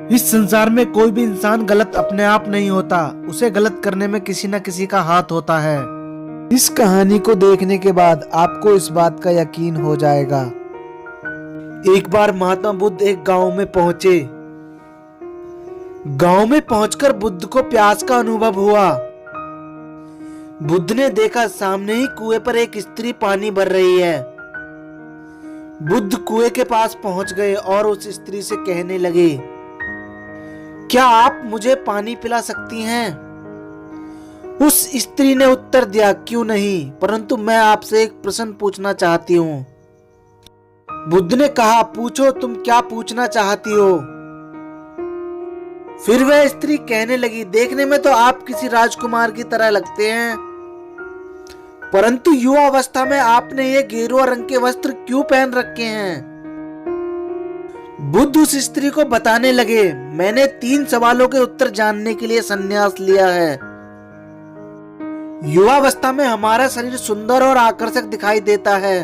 इस संसार में कोई भी इंसान गलत अपने आप नहीं होता, उसे गलत करने में किसी न किसी का हाथ होता है। इस कहानी को देखने के बाद आपको इस बात का यकीन हो जाएगा। एक बार महात्मा बुद्ध एक गांव में पहुंचे। गांव में पहुंचकर बुद्ध को प्यास का अनुभव हुआ। बुद्ध ने देखा सामने ही कुएं पर एक स्त्री पानी भर रही है। बुद्ध कुएं के पास पहुंच गए और उस स्त्री से कहने लगे, क्या आप मुझे पानी पिला सकती हैं? उस स्त्री ने उत्तर दिया, क्यों नहीं, परंतु मैं आपसे एक प्रश्न पूछना चाहती हूँ। बुद्ध ने कहा, पूछो, तुम क्या पूछना चाहती हो? फिर वह स्त्री कहने लगी, देखने में तो आप किसी राजकुमार की तरह लगते हैं, परंतु युवा अवस्था में आपने ये गेरुआ रंग के वस्त्र क्यों पहन रखे हैं? बुद्ध उस स्त्री को बताने लगे, मैंने 3 सवालों के उत्तर जानने के लिए संन्यास लिया है। युवावस्था में हमारा शरीर सुंदर और आकर्षक दिखाई देता है,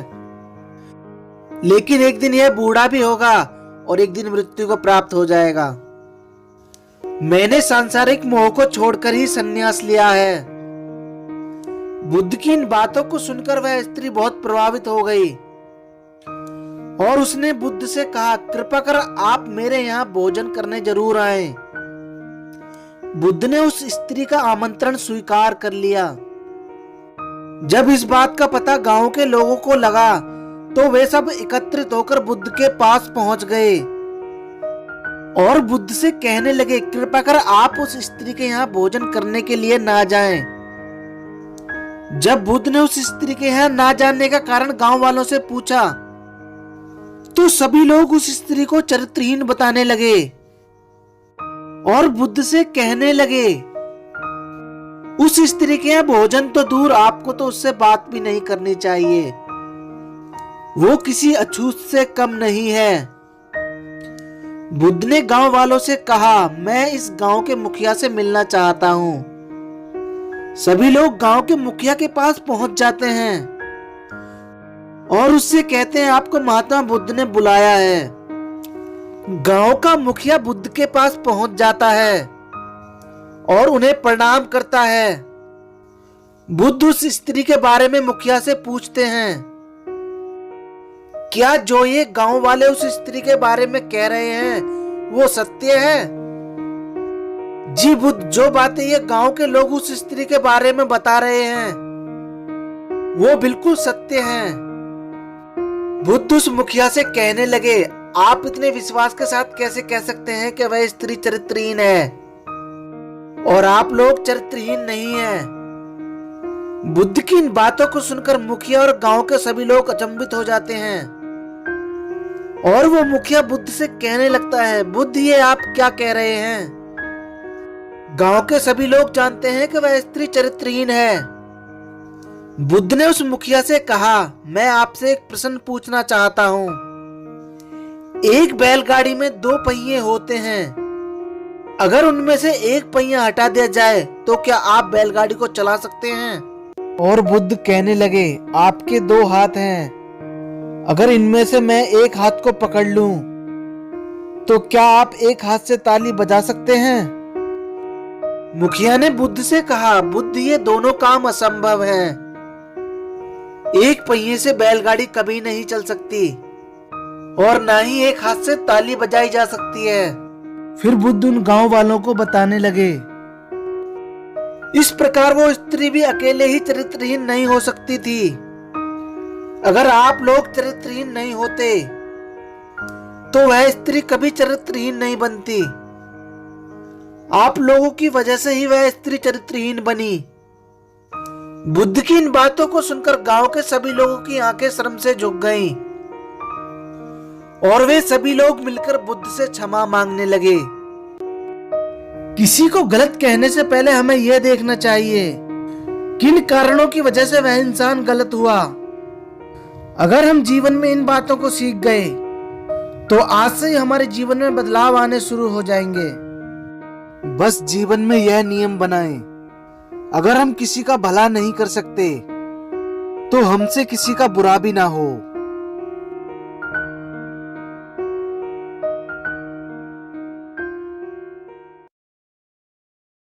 लेकिन एक दिन यह बूढ़ा भी होगा और एक दिन मृत्यु को प्राप्त हो जाएगा। मैंने सांसारिक मोह को छोड़कर ही संन्यास लिया है। बुद्ध की इन बातों को सुनकर वह स्त्री बहुत प्रभावित हो गई और उसने बुद्ध से कहा, कृपा कर आप मेरे यहाँ भोजन करने जरूर आए। बुद्ध ने उस स्त्री का आमंत्रण स्वीकार कर लिया। जब इस बात का पता गांव के लोगों को लगा तो वे सब एकत्रित होकर बुद्ध के पास पहुंच गए और बुद्ध से कहने लगे, कृपा कर आप उस स्त्री के यहाँ भोजन करने के लिए ना जाएं। जब बुद्ध ने उस स्त्री के यहाँ ना जाने का कारण गांव वालों से पूछा तो सभी लोग उस स्त्री को चरित्रहीन बताने लगे और बुद्ध से कहने लगे, उस स्त्री के यहाँ भोजन तो दूर, आपको तो उससे बात भी नहीं करनी चाहिए, वो किसी अछूत से कम नहीं है। बुद्ध ने गांव वालों से कहा, मैं इस गांव के मुखिया से मिलना चाहता हूँ। सभी लोग गांव के मुखिया के पास पहुंच जाते हैं और उससे कहते हैं, आपको महात्मा बुद्ध ने बुलाया है। गांव का मुखिया बुद्ध के पास पहुंच जाता है और उन्हें प्रणाम करता है। बुद्ध उस स्त्री के बारे में मुखिया से पूछते हैं, क्या जो ये गांव वाले उस स्त्री के बारे में कह रहे हैं वो सत्य है? जी बुद्ध, जो बातें ये गांव के लोग उस स्त्री के बारे में बता रहे हैं वो बिल्कुल सत्य हैं। बुद्ध उस मुखिया से कहने लगे, आप इतने विश्वास के साथ कैसे कह सकते हैं कि वह स्त्री चरित्रहीन है और आप लोग चरित्रहीन नहीं हैं? बुद्ध की इन बातों को सुनकर मुखिया और गांव के सभी लोग अचंभित हो जाते हैं और वो मुखिया बुद्ध से कहने लगता है, बुद्ध, ये आप क्या कह रहे हैं? गांव के सभी लोग जानते हैं कि वह स्त्री चरित्रहीन है। बुद्ध ने उस मुखिया से कहा, मैं आपसे एक प्रश्न पूछना चाहता हूँ। एक बैलगाड़ी में 2 पहिए होते हैं, अगर उनमें से एक पहिया हटा दिया जाए तो क्या आप बैलगाड़ी को चला सकते हैं? और बुद्ध कहने लगे, आपके 2 हाथ हैं, अगर इनमें से मैं एक हाथ को पकड़ लूं तो क्या आप एक हाथ से ताली बजा सकते हैं? मुखिया ने बुद्ध से कहा, बुद्ध, ये दोनों काम असंभव हैं। एक पहिए से बैलगाड़ी कभी नहीं चल सकती और ना ही एक हाथ से ताली बजाई जा सकती है। फिर बुद्ध उन गांव वालों को बताने लगे, इस प्रकार वो स्त्री भी अकेले ही चरित्रहीन नहीं हो सकती थी। अगर आप लोग चरित्रहीन नहीं होते तो वह स्त्री कभी चरित्रहीन नहीं बनती। आप लोगों की वजह से ही वह स्त्री चरित्रहीन बनी। बुद्ध की इन बातों को सुनकर गांव के सभी लोगों की आंखें शर्म से झुक गईं और वे सभी लोग मिलकर बुद्ध से क्षमा मांगने लगे। किसी को गलत कहने से पहले हमें यह देखना चाहिए किन कारणों की वजह से वह इंसान गलत हुआ। अगर हम जीवन में इन बातों को सीख गए तो आज से ही हमारे जीवन में बदलाव आने शुरू हो जाएंगे। बस जीवन में यह नियम बनाएं, अगर हम किसी का भला नहीं कर सकते तो हमसे किसी का बुरा भी ना हो।